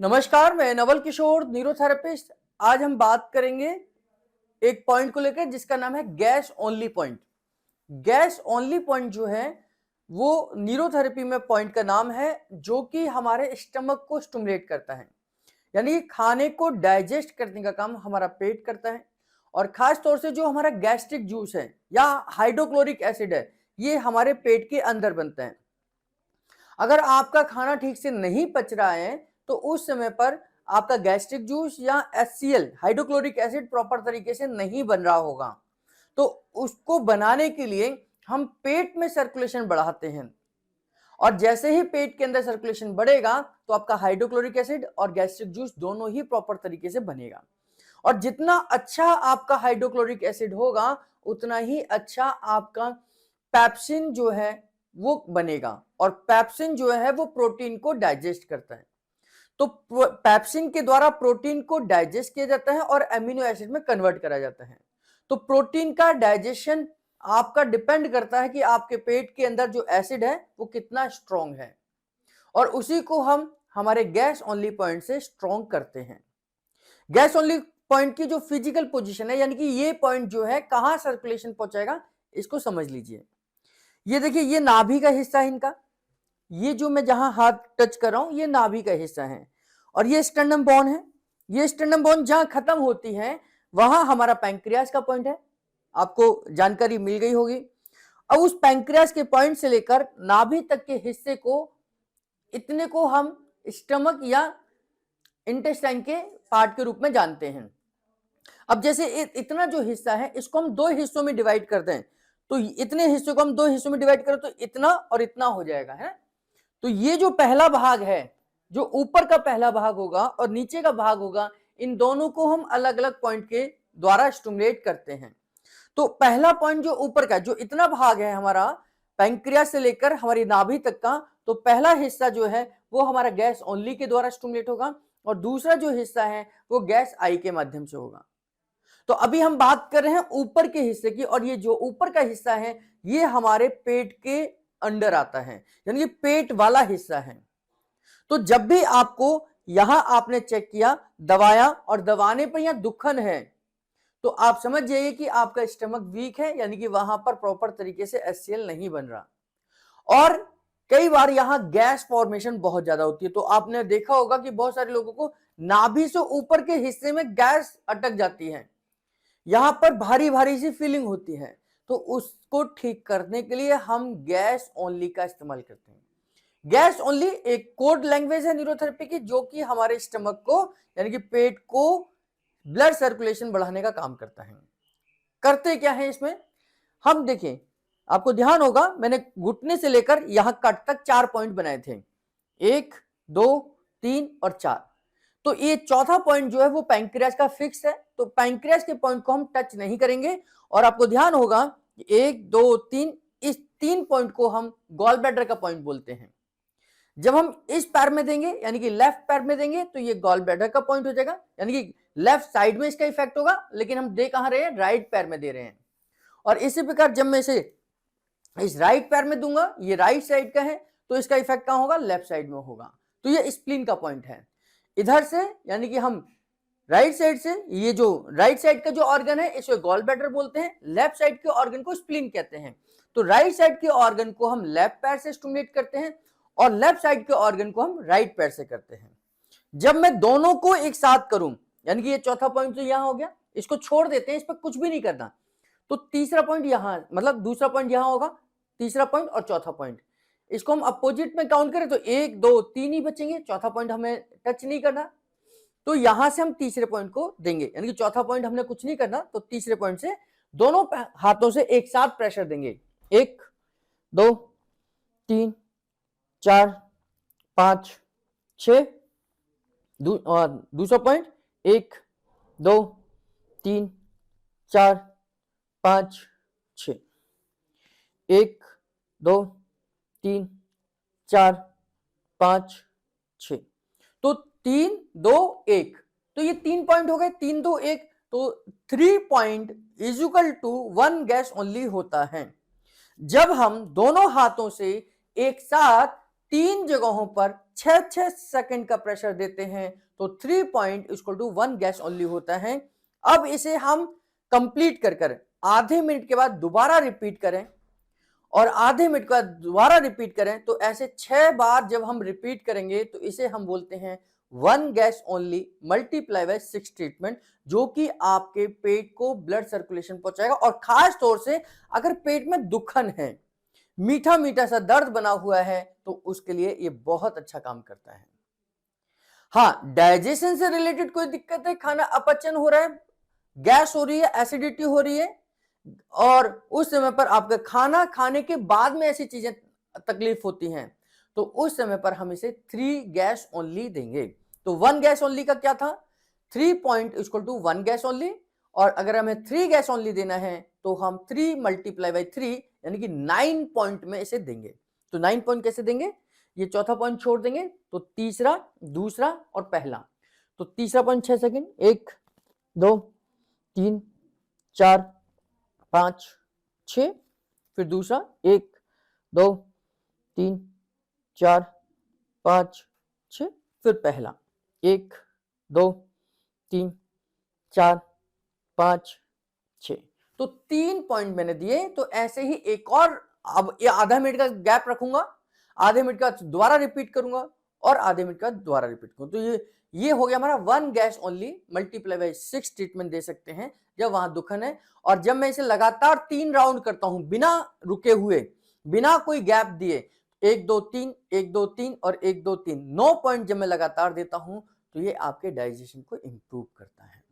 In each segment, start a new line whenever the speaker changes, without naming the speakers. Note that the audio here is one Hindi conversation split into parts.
नमस्कार, मैं नवल किशोर न्यूरोथेरेपिस्ट। आज हम बात करेंगे एक पॉइंट को लेकर जिसका नाम है gas only point. Gas only point जो है वो न्यूरोथेरेपी में पॉइंट का नाम है जो कि हमारे स्टमक को स्टिमुलेट करता है, यानी खाने को डाइजेस्ट करने का काम हमारा पेट करता है। और खास तौर से जो हमारा गैस्ट्रिक जूस है या हाइड्रोक्लोरिक एसिड है, ये हमारे पेट के अंदर बनता है। अगर आपका खाना ठीक से नहीं पच रहा है तो उस समय पर आपका गैस्ट्रिक जूस या HCl हाइड्रोक्लोरिक एसिड प्रॉपर तरीके से नहीं बन रहा होगा। तो उसको बनाने के लिए हम पेट में सर्कुलेशन बढ़ाते हैं, और जैसे ही पेट के अंदर सर्कुलेशन बढ़ेगा तो आपका हाइड्रोक्लोरिक एसिड और गैस्ट्रिक जूस दोनों ही प्रॉपर तरीके से बनेगा। और जितना अच्छा आपका हाइड्रोक्लोरिक एसिड होगा उतना ही अच्छा आपका पेप्सिन जो है वो बनेगा, और पेप्सिन जो है वो प्रोटीन को डाइजेस्ट करता है। तो पेप्सिन के द्वारा प्रोटीन को डाइजेस्ट किया जाता है और एमिनो एसिड में कन्वर्ट करा जाता है। तो प्रोटीन का डाइजेशन आपका डिपेंड करता है कि आपके पेट के अंदर जो एसिड है वो कितना स्ट्रॉन्ग है, और उसी को हम हमारे गैस ओनली पॉइंट से स्ट्रॉन्ग करते हैं। गैस ओनली पॉइंट की जो फिजिकल पोजीशन है, यानी कि ये पॉइंट जो है कहां सर्कुलेशन पहुंचाएगा, इसको समझ लीजिए। ये देखिए, ये नाभि का हिस्सा है इनका, ये जो मैं जहां हाथ टच कर रहा हूं ये नाभि का हिस्सा है, और ये स्टर्नम बोन है। ये स्टर्नम बोन जहां खत्म होती है वहां हमारा पैंक्रियास का पॉइंट है। आपको जानकारी मिल गई होगी। अब उस पैंक्रियास के पॉइंट से लेकर नाभि तक के हिस्से को, इतने को हम स्टमक या इंटेस्टाइन के पार्ट के रूप में जानते हैं। अब जैसे इतना जो हिस्सा है इसको हम दो हिस्सों में डिवाइड कर दें, तो इतने हिस्सों को हम दो हिस्सों में डिवाइड करें तो इतना और इतना हो जाएगा, है। तो ये जो पहला भाग है, जो ऊपर का पहला भाग होगा और नीचे का भाग होगा, इन दोनों को हम अलग अलग पॉइंट के द्वारा स्टिमुलेट करते हैं। तो पहला पॉइंट जो ऊपर का, जो इतना भाग है हमारा पैंक्रियास से लेकर हमारी नाभि तक का, तो पहला हिस्सा जो है वो हमारा गैस ओनली के द्वारा स्टिमुलेट होगा, और दूसरा जो हिस्सा है वो गैस आई के माध्यम से होगा। तो अभी हम बात कर रहे हैं ऊपर के हिस्से की, और ये जो ऊपर का हिस्सा है ये हमारे पेट के अंडर आता है, यानी कि पेट वाला हिस्सा है। तो जब भी आपको यहां आपने चेक किया, दबाया और दबाने पर यहां दुखन है, तो आप समझ जाइए कि आपका स्टमक वीक है, यानी कि वहां पर प्रॉपर तरीके से HCl नहीं बन रहा। और कई बार यहां गैस फॉर्मेशन बहुत ज्यादा होती है, तो आपने देखा होगा कि बहुत सारे लोगों को नाभि से ऊपर के हिस्से में गैस अटक जाती है, यहां पर भारी भारी सी फीलिंग होती है। तो उसको ठीक करने के लिए हम गैस ओनली का इस्तेमाल करते हैं। गैस ओनली एक कोड लैंग्वेज है न्यूरोथेरेपी की, जो कि हमारे स्टमक को, यानी कि पेट को ब्लड सर्कुलेशन बढ़ाने का काम करता है। करते क्या है इसमें, हम देखें, आपको ध्यान होगा मैंने घुटने से लेकर यहां कट तक 4 पॉइंट बनाए थे, 1 2 3 और 4। तो ये चौथा पॉइंट जो है वो पैंक्रियास का फिक्स है, तो पैंक्रियास के पॉइंट को हम टच नहीं करेंगे। और आपको ध्यान होगा 1 2 3, इस 3 पॉइंट को हम गॉल ब्लैडर का पॉइंट बोलते हैं। जब हम इस पैर में देंगे, यानी कि लेफ्ट पैर में देंगे, तो ये गॉल ब्लैडर का पॉइंट हो जाएगा, यानी कि लेफ्ट साइड में इसका इफेक्ट होगा, लेकिन हम दे कहां रहे हैं, राइट पैर में दे रहे हैं। और इसी प्रकार जब मैं इसे इस राइट पैर में दूंगा, ये राइट साइड का है, तो इसका इफेक्ट कहां होगा, लेफ्ट साइड में होगा। तो ये स्प्लीन का पॉइंट है। इधर से, यानी कि हम राइट साइड से, ये जो राइट साइड का जो ऑर्गन है इसे गॉल ब्लैडर बोलते हैं, लेफ्ट साइड के ऑर्गन को स्प्लीन कहते हैं। तो राइट साइड के ऑर्गन को हम लेफ्ट पैर से स्टिमुलेट करते हैं, और लेफ्ट साइड के ऑर्गन को हम राइट पैर से करते हैं। जब मैं दोनों को एक साथ करूं, यानी कि ये चौथा पॉइंट तो यहां हो गया, इसको छोड़ देते हैं, इस पर कुछ भी नहीं करना। तो तीसरा पॉइंट यहां, मतलब दूसरा पॉइंट यहां होगा, तीसरा पॉइंट और चौथा पॉइंट, इसको हम अपोजिट में काउंट करें तो 1 2 3 ही बचेंगे, चौथा पॉइंट हमें टच नहीं करना। तो यहां से हम तीसरे पॉइंट को देंगे, यानी कि चौथा पॉइंट हमने कुछ नहीं करना, तो तीसरे पॉइंट से दोनों हाथों से एक साथ प्रेशर देंगे, 1 2 3 4 5 6। दूसरा पॉइंट 1 2 3 4 5 6, 1 2 3 4 5 6। तो 3 2 1, तो ये 3 पॉइंट हो गए, 3 2 1, तो 3 point is equal to 1 gas only होता है। जब हम दोनों हाथों से एक साथ 3 जगहों पर 6-6 सेकंड का प्रेशर देते हैं तो 3 point equal to 1 gas only होता है। अब इसे हम कंप्लीट कर आधे मिनट के बाद दोबारा रिपीट करें और आधे मिनट के बाद दोबारा रिपीट करें, तो ऐसे 6 बार जब हम रिपीट करेंगे तो इसे हम बोलते हैं 1 gas only multiply by 6 treatment, जो कि आपके पेट को ब्लड सर्कुलेशन पहुंचाएगा। और खास तौर से अगर पेट में दुखन है, मीठा मीठा सा दर्द बना हुआ है, तो उसके लिए ये बहुत अच्छा काम करता है। हाँ, डाइजेशन से रिलेटेड कोई दिक्कत है, खाना अपचन हो रहा है, गैस हो रही है, एसिडिटी हो रही है, और उस समय पर आपका खाना खाने के बाद में ऐसी चीजें तकलीफ होती हैं, तो उस समय पर हम इसे 3 गैस ओनली देंगे। तो 1 गैस ओनली का क्या था, 3 point equal to 1 gas only, और अगर हमें 3 गैस ओनली देना है तो हम 3 मल्टीप्लाई बाई 3 यानी कि 9 पॉइंट में इसे देंगे। तो 9 पॉइंट कैसे देंगे, ये चौथा पॉइंट छोड़ देंगे तो तीसरा, दूसरा और पहला। तो तीसरा पॉइंट 6 सेकंड, 1 2 3 4 5 6, फिर दूसरा 1 2 3 4 5 6, फिर पहला 1 2 3 4 5 6। तो 3 पॉइंट मैंने दिए। तो ऐसे ही एक और, अब ये आधा मिनट का गैप रखूंगा, आधे मिनट का दोबारा रिपीट करूंगा और आधे मिनट का दोबारा रिपीट करूंगा। तो ये हो गया हमारा 1 gas only multiply by 6 treatment दे सकते हैं जब वहां दुखन है। और जब मैं इसे लगातार 3 राउंड करता हूं बिना रुके हुए, बिना कोई गैप दिए, 1 2 3 1 2 3 और 1 2 3, 9 पॉइंट जब मैं लगातार देता हूं तो ये आपके डाइजेशन को इंप्रूव करता है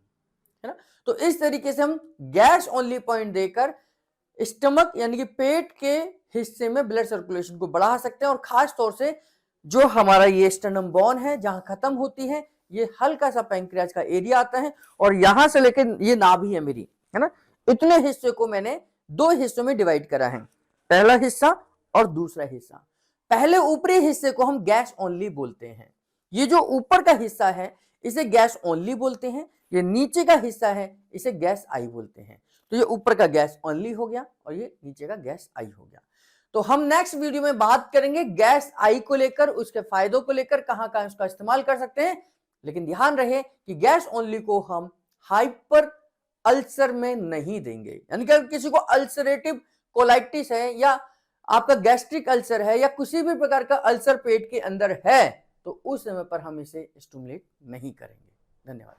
ना। तो इस तरीके से हम गैस ओनली पॉइंट देकर स्टमक यानी कि पेट के हिस्से में ब्लड सर्कुलेशन को बढ़ा सकते हैं। और खास तौर से जो हमारा ये स्टर्नम बोन है जहां खत्म होती है, ये हल्का सा पैंक्रियाज का एरिया आता है और यहां से लेकर ये नाभि है मेरी, है ना, इतने हिस्से को मैंने 2 हिस्सों में डिवाइड करा है, पहला हिस्सा और दूसरा हिस्सा। पहले ऊपरी हिस्से को हम गैस ओनली बोलते हैं, ये जो ऊपर का हिस्सा है इसे गैस ओनली बोलते हैं, ये नीचे का हिस्सा है इसे गैस आई बोलते हैं। तो ये ऊपर का गैस ओनली हो गया और ये नीचे का गैस आई हो गया। तो हम नेक्स्ट वीडियो में बात करेंगे गैस आई को लेकर, उसके फायदों को लेकर, कहां कहां उसका इस्तेमाल कर सकते हैं। लेकिन ध्यान रहे कि गैस ओनली को हम हाइपर अल्सर में नहीं देंगे, यानी कि अगर किसी को अल्सरेटिव कोलाइटिस है या आपका गैस्ट्रिक अल्सर है या किसी भी प्रकार का अल्सर पेट के अंदर है, तो उस समय पर हम इसे स्टिमुलेट नहीं करेंगे। धन्यवाद।